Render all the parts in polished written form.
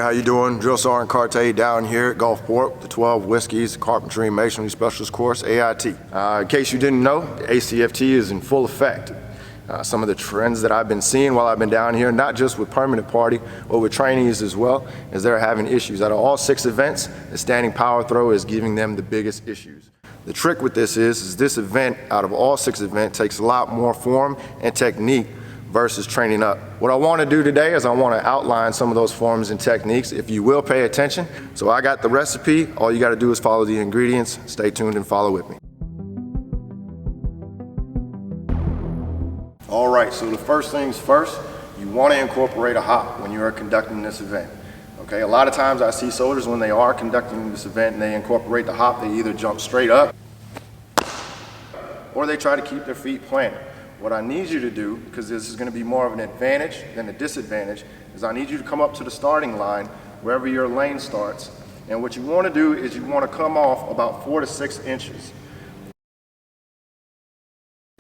how you doing? Drill Sergeant Carte down here at Gulfport, the 12 Whiskeys Carpentry and Masonry Specialist Course, AIT. In case you didn't know, the ACFT is in full effect. Some of the trends that I've been seeing while I've been down here, not just with permanent party, but with trainees as well, is they're having issues. Out of all 6 events, the standing power throw is giving them the biggest issues. The trick with this is this event, out of all 6 events, takes a lot more form and technique versus training up. What I want to do today is I want to outline some of those forms and techniques, if you will pay attention. So I got the recipe. All you got to do is follow the ingredients. Stay tuned and follow with me. All right, so the first things first, you want to incorporate a hop when you are conducting this event. Okay, a lot of times I see soldiers when they are conducting this event and they incorporate the hop, they either jump straight up or they try to keep their feet planted. What I need you to do, because this is going to be more of an advantage than a disadvantage, is I need you to come up to the starting line wherever your lane starts. And what you want to do is you want to come off about 4 to 6 inches.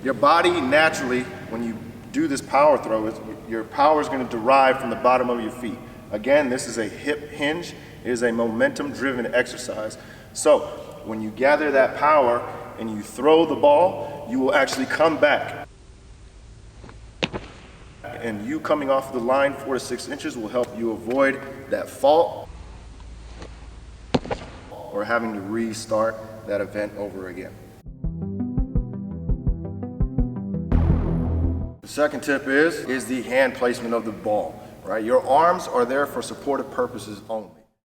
Your body naturally, when you do this power throw, your power is going to derive from the bottom of your feet. Again, this is a hip hinge. It is a momentum-driven exercise. So when you gather that power and you throw the ball, you will actually come back. And you coming off the line 4 to 6 inches will help you avoid that fault or having to restart that event over again. The second tip is the hand placement of the ball, right? Your arms are there for supportive purposes only.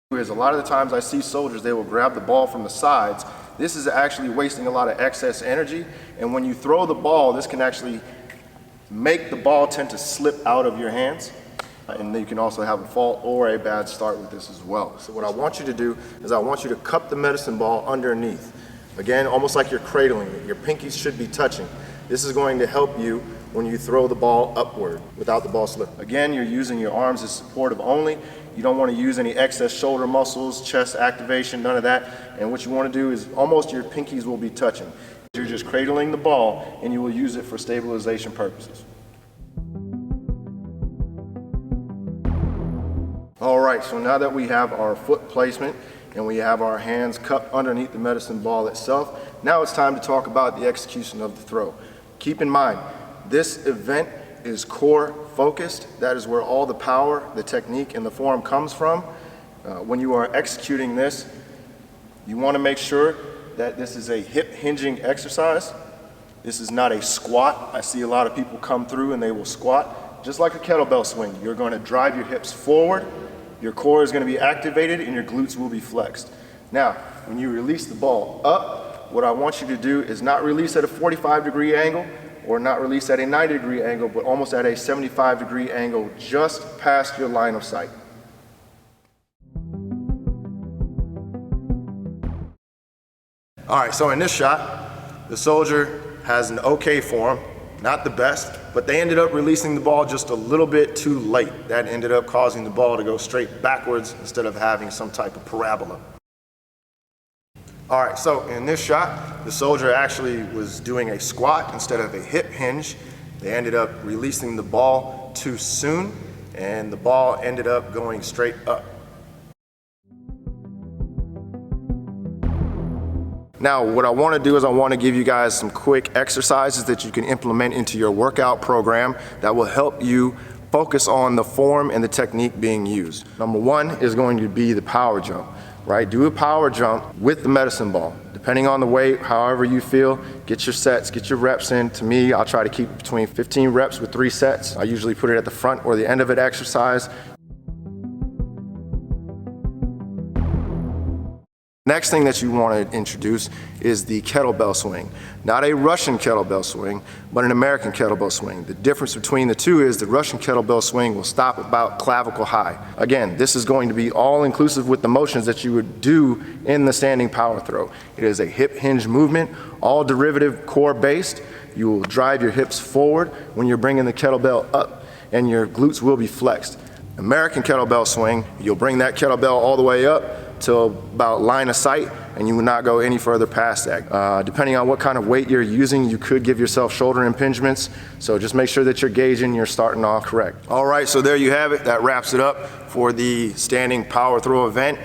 Because a lot of the times I see soldiers, they will grab the ball from the sides. This is actually wasting a lot of excess energy, and when you throw the ball, this can actually make the ball tend to slip out of your hands, and then you can also have a fault or a bad start with this as well. So what I want you to do is I want you to cup the medicine ball underneath. Again, almost like you're cradling it. Your pinkies should be touching. This is going to help you when you throw the ball upward without the ball slipping. Again, you're using your arms as supportive only. You don't want to use any excess shoulder muscles, chest activation, none of that. And what you want to do is almost your pinkies will be touching. You're just cradling the ball and you will use it for stabilization purposes. All right, so now that we have our foot placement and we have our hands cupped underneath the medicine ball itself, now it's time to talk about the execution of the throw. Keep in mind, this event is core focused. That is where all the power, the technique, and the form comes from. When you are executing this, you want to make sure that this is a hip hinging exercise. This is not a squat. I see a lot of people come through and they will squat. Just like a kettlebell swing, you're going to drive your hips forward, your core is going to be activated, and your glutes will be flexed. Now, when you release the ball up, what I want you to do is not release at a 45-degree angle or not release at a 90-degree angle, but almost at a 75-degree angle just past your line of sight. All right, so in this shot, the soldier has an okay form, not the best, but they ended up releasing the ball just a little bit too late. That ended up causing the ball to go straight backwards instead of having some type of parabola. All right, so in this shot, the soldier actually was doing a squat instead of a hip hinge. They ended up releasing the ball too soon, and the ball ended up going straight up. Now, what I want to do is I want to give you guys some quick exercises that you can implement into your workout program that will help you focus on the form and the technique being used. Number 1 is going to be the power jump, right? Do a power jump with the medicine ball. Depending on the weight, however you feel, get your sets, get your reps in. To me, I'll try to keep between 15 reps with 3 sets. I usually put it at the front or the end of an exercise. Next thing that you want to introduce is the kettlebell swing. Not a Russian kettlebell swing, but an American kettlebell swing. The difference between the two is the Russian kettlebell swing will stop about clavicle high. Again, this is going to be all inclusive with the motions that you would do in the standing power throw. It is a hip hinge movement, all derivative core based. You will drive your hips forward when you're bringing the kettlebell up, and your glutes will be flexed. American kettlebell swing, you'll bring that kettlebell all the way up to about line of sight, and you will not go any further past that. Depending on what kind of weight you're using, you could give yourself shoulder impingements, so just make sure that you're gauging, you're starting off correct. All right, so there you have it. That wraps it up for the standing power throw event.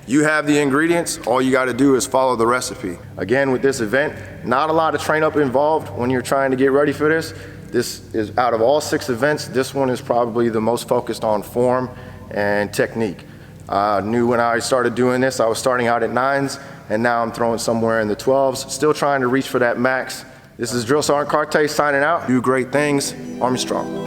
You have the ingredients, all you gotta do is follow the recipe. Again, with this event, not a lot of train up involved when you're trying to get ready for this. This is, out of all 6 events, this one is probably the most focused on form and technique. I knew when I started doing this, I was starting out at 9s, and now I'm throwing somewhere in the 12s, still trying to reach for that max. This is Drill Sergeant Carte signing out. Do great things, Army strong.